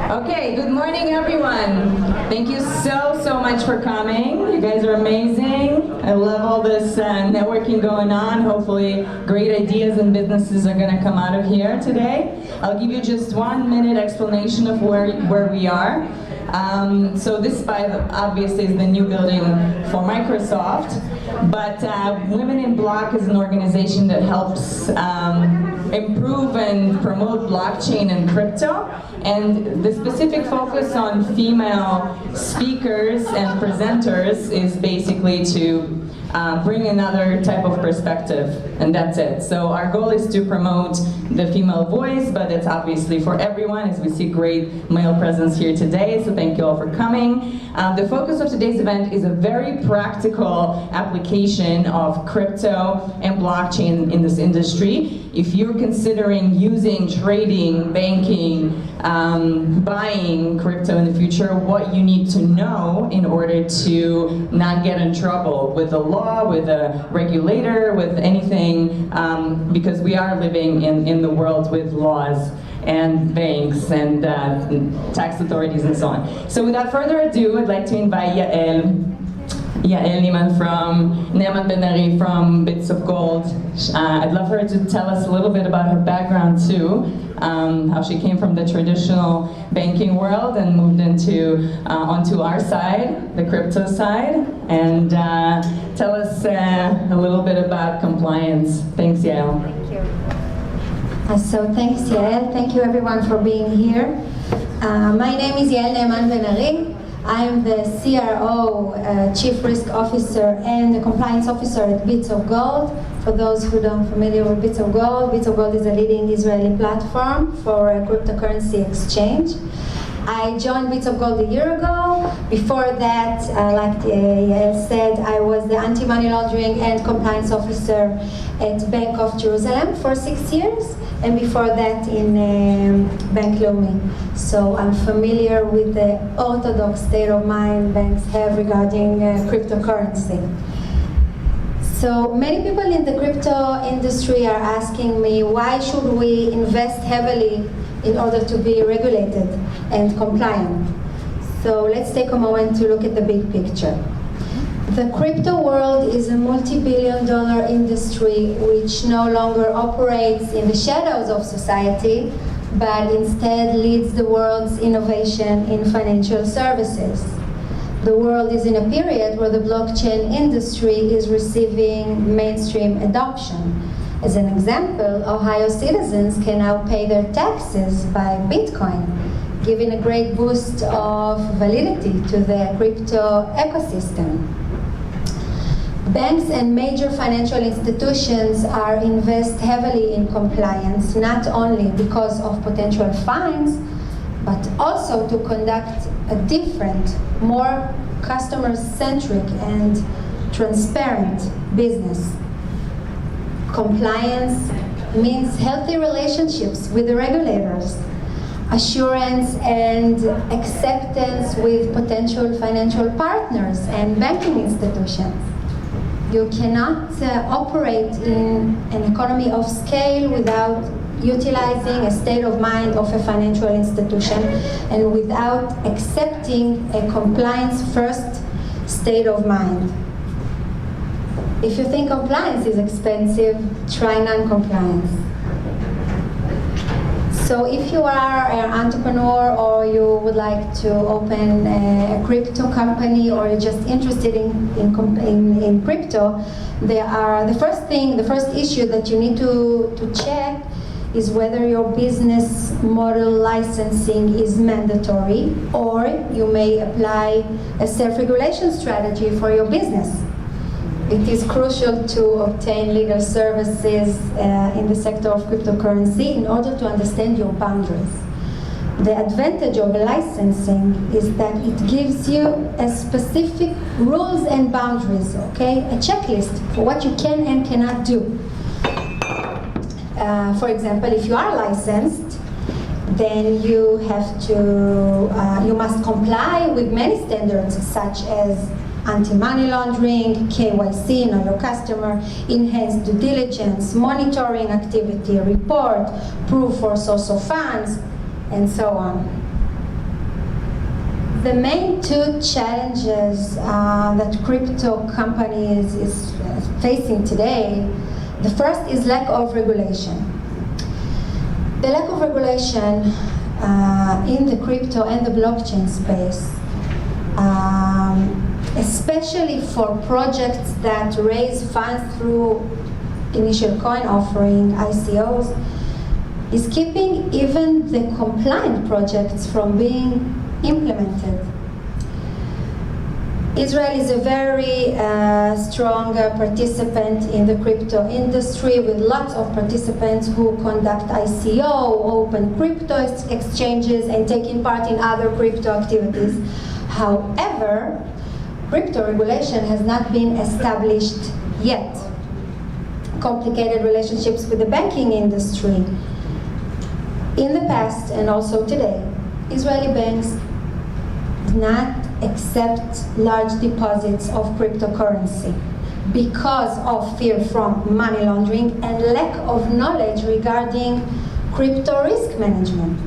Okay, good morning everyone. Thank you so much for coming. You guys are amazing. I love all this networking going on. Hopefully great ideas and businesses are going to come out of here today. I'll give you just 1 minute explanation of where we are. So this obviously is the new building for Microsoft, but Women in Block is an organization that helps improve and promote blockchain and crypto, and the specific focus on female speakers and presenters is basically to bring another type of perspective, and that's it. So our goal is to promote the female voice, but it's obviously for everyone, as we see great male presence here today, so thank you all for coming. The focus of today's event is a very practical application of crypto and blockchain in this industry. If you're considering using, trading, banking, buying crypto in the future, what you need to know in order to not get in trouble with the law, with a regulator, with anything, because we are living in the world with laws and banks and tax authorities and so on. So without further ado, I'd like to invite Yael Neeman Ben Ari from Bits of Gold. I'd love her to tell us a little bit about her background too, how she came from the traditional banking world and moved onto our side, the crypto side, and tell us a little bit about compliance. Thanks, Yael. Thank you. So thanks, Yael. Thank you everyone for being here. My name is Yael Neeman Ben Ari. I'm the CRO, Chief Risk Officer, and the Compliance Officer at Bits of Gold. For those who don't familiar with Bits of Gold is a leading Israeli platform for a cryptocurrency exchange. I joined Bits of Gold a year ago. Before that, like Yael said, I was the Anti-Money Laundering and Compliance Officer at Bank of Jerusalem for 6 years, and before that in Bank Leumi. So I'm familiar with the orthodox state of mind banks have regarding cryptocurrency. So many people in the crypto industry are asking me, why should we invest heavily in order to be regulated and compliant? So let's take a moment to look at the big picture. The crypto world is a multi-billion-dollar industry which no longer operates in the shadows of society, but instead leads the world's innovation in financial services. The world is in a period where the blockchain industry is receiving mainstream adoption. As an example, Ohio citizens can now pay their taxes by Bitcoin, giving a great boost of validity to the crypto ecosystem. Banks and major financial institutions invest heavily in compliance, not only because of potential fines, but also to conduct a different, more customer-centric and transparent business. Compliance means healthy relationships with the regulators, assurance and acceptance with potential financial partners and banking institutions. You cannot operate in an economy of scale without utilizing a state of mind of a financial institution and without accepting a compliance-first state of mind. If you think compliance is expensive, try non-compliance. So if you are an entrepreneur or you would like to open a crypto company or you're just interested in crypto, the first issue that you need to check is whether your business model licensing is mandatory, or you may apply a self-regulation strategy for your business. It is crucial to obtain legal services in the sector of cryptocurrency in order to understand your boundaries. The advantage of licensing is that it gives you a specific rules and boundaries, okay? A checklist for what you can and cannot do. For example, if you are licensed, then you must comply with many standards such as anti-money laundering, KYC, know your customer, enhanced due diligence, monitoring activity, report, proof for source of funds, and so on. The main two challenges that crypto companies is facing today, the first is lack of regulation. The lack of regulation in the crypto and the blockchain space, especially for projects that raise funds through initial coin offering, ICOs, is keeping even the compliant projects from being implemented. Israel is a very strong participant in the crypto industry, with lots of participants who conduct ICO, open crypto exchanges, and taking part in other crypto activities. However, crypto regulation has not been established yet. Complicated relationships with the banking industry. In the past and also today, Israeli banks do not accept large deposits of cryptocurrency because of fear from money laundering and lack of knowledge regarding crypto risk management.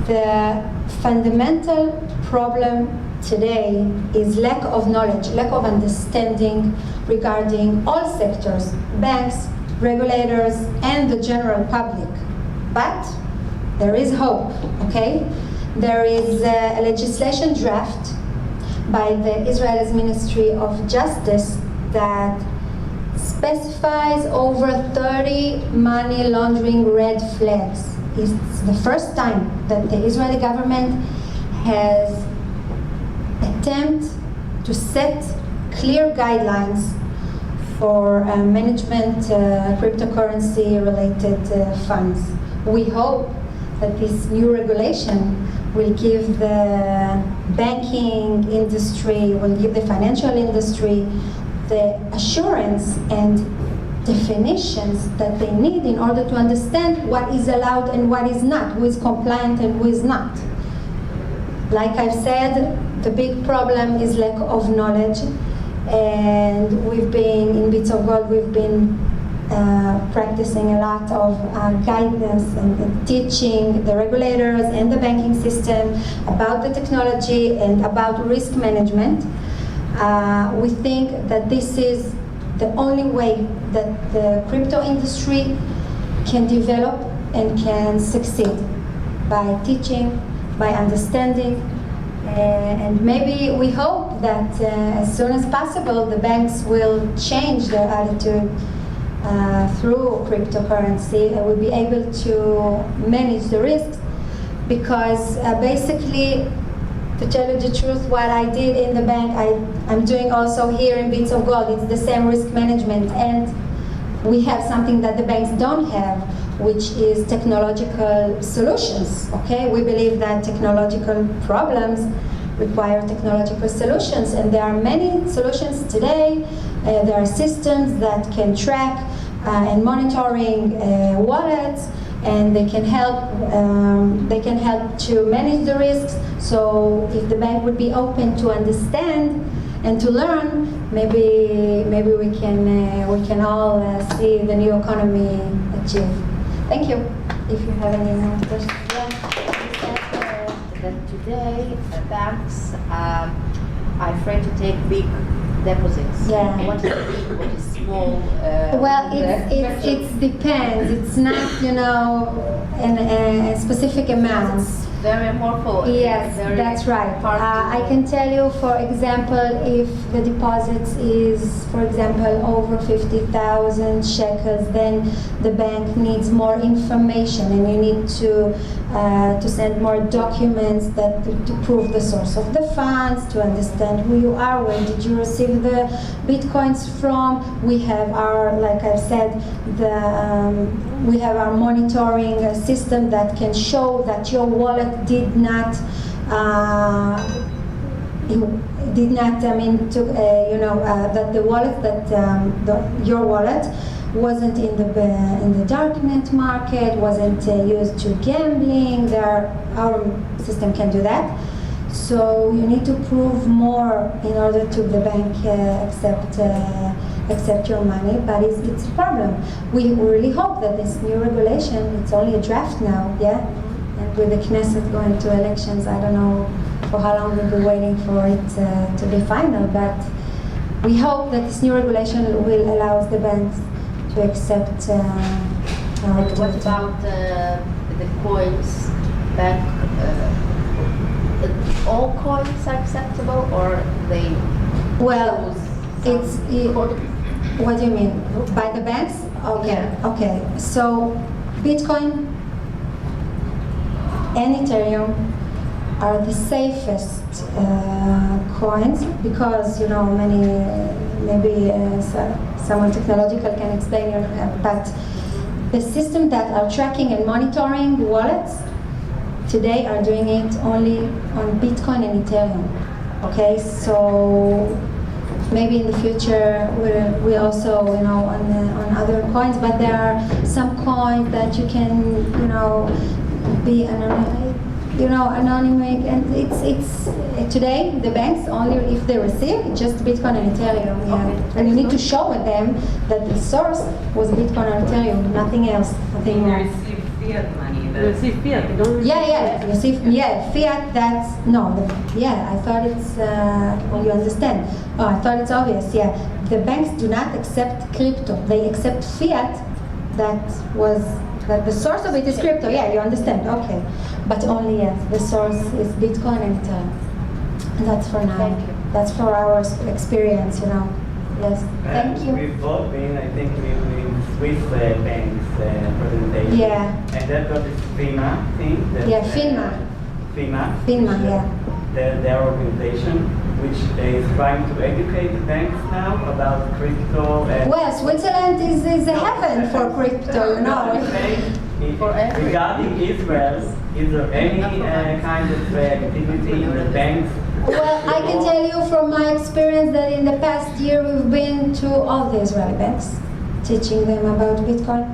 The fundamental problem today is lack of knowledge, lack of understanding regarding all sectors, banks, regulators, and the general public. But there is hope, okay? There is a legislation draft by the Israel's Ministry of Justice that specifies over 30 money laundering red flags. It's the first time that the Israeli government has attempted to set clear guidelines for management cryptocurrency related funds. We hope that this new regulation will give the banking industry, will give the financial industry the assurance and definitions that they need in order to understand what is allowed and what is not, who is compliant and who is not. Like I've said, the big problem is lack of knowledge, and we've been, in Bits of Gold, we've been practicing a lot of guidance and teaching the regulators and the banking system about the technology and about risk management. We think that this is the only way that the crypto industry can develop and can succeed, by teaching, by understanding, and maybe we hope that as soon as possible the banks will change their attitude through cryptocurrency and will be able to manage the risks, because basically, to tell you the truth, what I did in the bank, I'm doing also here in Bits of Gold. It's the same risk management, and we have something that the banks don't have, which is technological solutions, okay? We believe that technological problems require technological solutions, and there are many solutions today. There are systems that can track and monitoring wallets, and they can help to manage the risks. So if the bank would be open to understand and to learn, maybe we can all see the new economy achieve. Thank you. If you have any more questions. That today banks are afraid to take big deposits. Yeah. What is big, what is small? Well, it depends. It's not, a specific amount. It's very amorphous. Yes, that's right. I can tell you, for example, if the deposits is, for example, over 50,000 shekels, then the bank needs more information, and you need to send more documents to prove the source of the funds, to understand who you are, where did you receive the bitcoins from. We have our, like I've said, we have our monitoring system that can show that your wallet did not that the wallet your wallet wasn't in the darknet market, wasn't used to gambling. Our system can do that. So you need to prove more in order to the bank accept your money, but it's a problem. We really hope that this new regulation, it's only a draft now, yeah? And with the Knesset going to elections, I don't know for how long we'll be waiting for it to be final, but we hope that this new regulation will allow the banks to accept our And what about the coins? Bank, all coins are acceptable, or they? Well, choose some what do you mean? By the banks? Okay. Yeah. Okay. So Bitcoin and Ethereum are the safest coins because maybe someone technological can explain, but the system that are tracking and monitoring wallets today are doing it only on Bitcoin and Ethereum. Okay, so maybe in the future we also on other coins, but there are some coins that you can be anonymous, and it's today the banks only if they receive just Bitcoin and Ethereum, Okay. and you need to show them that the source was Bitcoin or Ethereum, nothing else, nothing more. receive fiat money. You receive fiat, you don't receive Yeah, you see, fiat. That's I thought it's. You understand? Oh, I thought it's obvious. Yeah, the banks do not accept crypto. They accept fiat. That the source of it is crypto. Yeah, you understand? Okay, but only the source is Bitcoin and Ethereum. And that's for now. Thank you. That's for our experience. Yes. Thank you. We've both been, I think, with Swiss banks presentation. Yeah. And they've got this FINMA thing. Yeah, FINMA. FINMA. Yeah. Their organization, which is trying to educate the banks now about crypto. And Well, Switzerland is a heaven for crypto. I'm saying, For everything. regarding Israel, is there any kind of activity in the banks? Well, I can tell you from my experience that in the past year we've been to all the Israeli banks, teaching them about Bitcoin.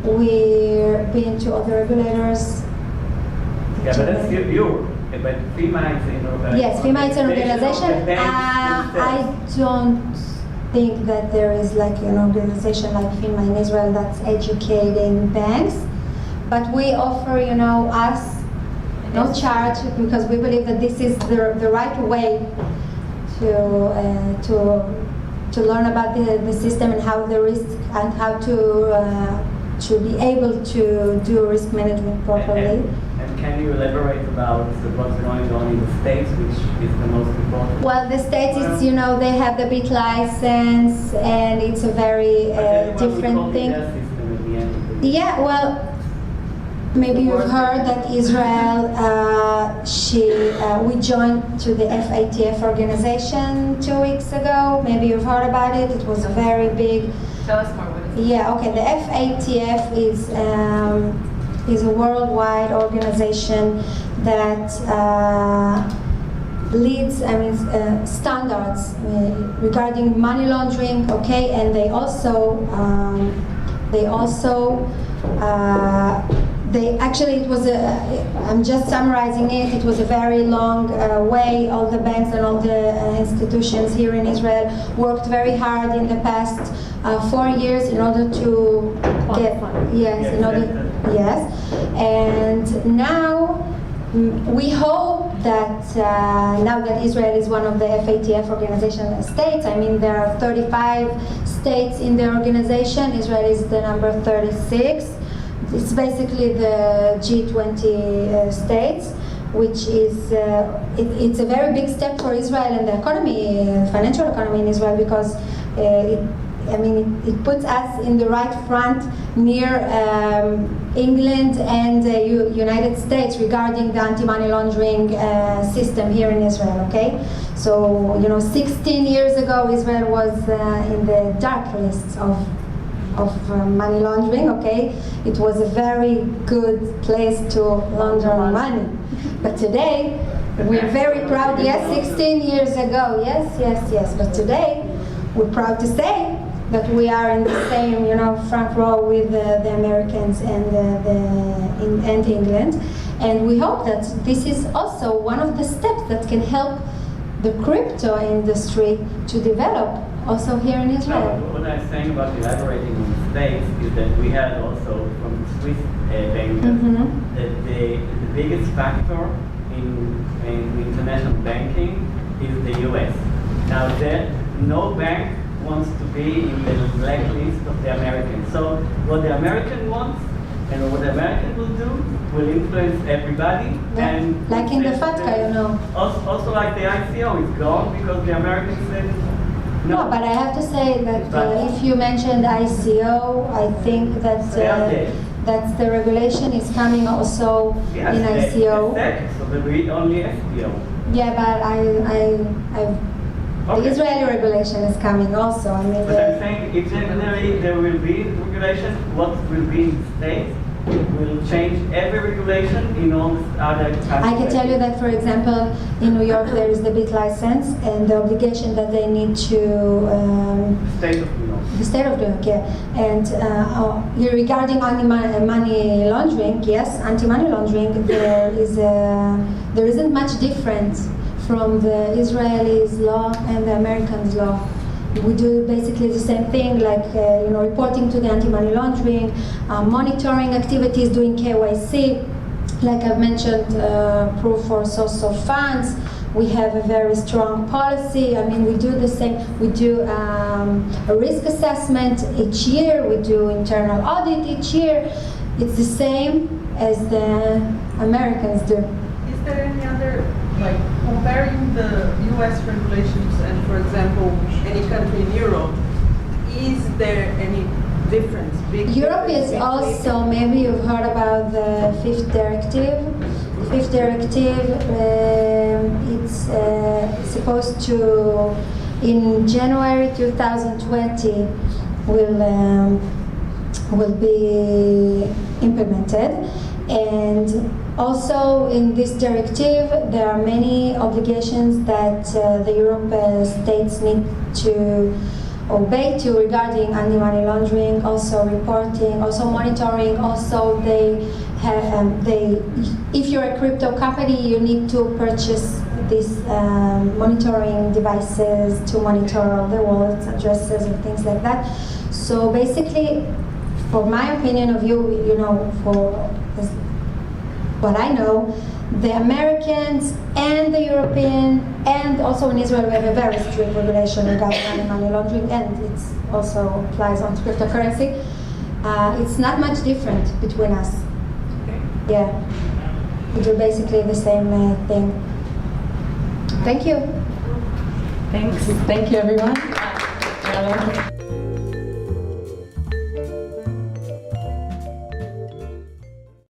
We've been to other regulators. Yeah, but that's you. But FINMA is Yes, FIMA is an organization. of the banks I themselves. don't think that there is like an organization like FIMA in Israel that's educating banks, but we offer, us no charge because we believe that this is the right way to learn about the system and how the risk and how to be able to do risk management properly. And can you elaborate about what's going on in the States, which is the most important? Well, the States is, they have the BIT license, and it's a very different thing. Yeah, well, maybe you've heard that Israel, we joined to the FATF organization 2 weeks ago. Maybe you've heard about it. It was a very big. Tell us more. What is it? Yeah, okay. The FATF is a worldwide organization that leads, standards regarding money laundering. Okay, and they also it was I'm just summarizing it. It was a very long way. All the banks and all the institutions here in Israel worked very hard in the past 4 years in order to get and now we hope that now that Israel is one of the FATF organization states, there are 35 states in the organization. Israel is the number 36. It's basically the G20 states, which is it's a very big step for Israel and the economy, financial economy in Israel, because it puts us in the right front near England and the United States regarding the anti-money laundering system here in Israel, okay? So, 16 years ago, Israel was in the dark lists of money laundering, okay? It was a very good place to launder money. But today, we're very proud, 16 years ago, yes. But today, we're proud to say that we are in the same, front row with the Americans and England. And we hope that this is also one of the steps that can help the crypto industry to develop also here in Israel. No, what I'm saying about elaborating on the States is that we had also from the Swiss bank that the biggest factor in international banking is the US. Now, no bank wants to be in the blacklist of the Americans. So what the American wants and what the American will do will influence everybody. Yeah, And like in the FATCA, you know. Also like the ICO is gone because the Americans said No, but I have to say that if you mentioned ICO, I think that that the regulation is coming also yes, in ICO. So there will be only SPO. Yeah, but the Okay. Israeli regulation is coming also. I mean, But I'm saying if there will be regulation, what will be in the States will change every regulation in all other countries. I can tell you that, for example, in New York there is the BIT license and the obligation that they need to State of New York. the state of New York, yeah. And regarding money laundering, yes, anti-money laundering, there isn't much difference from the Israelis' law and the Americans' law. We do basically the same thing, like reporting to the anti-money laundering, monitoring activities, doing KYC. Like I've mentioned, proof for source of funds. We have a very strong policy. I mean, we do the same. We do a risk assessment each year. We do internal audit each year. It's the same as the Americans do. Is there any other, like, comparing the US regulations and, for example, any country in Europe, is there any difference? Europe is also, maybe you've heard about the fifth directive. The fifth directive, it's supposed to, in January 2020, will be implemented. And also in this directive, there are many obligations that the European states need to obey to regarding anti-money laundering, also reporting, also monitoring. Also, they have if you're a crypto company, you need to purchase these monitoring devices to monitor all the wallets, addresses, and things like that. So basically, for my opinion of view, for what I know, the Americans and the European, and also in Israel, we have a very strict regulation regarding money laundering, and it also applies on cryptocurrency. It's not much different between us. Yeah, we do basically the same thing. Thank you. Thanks. Thank you, everyone.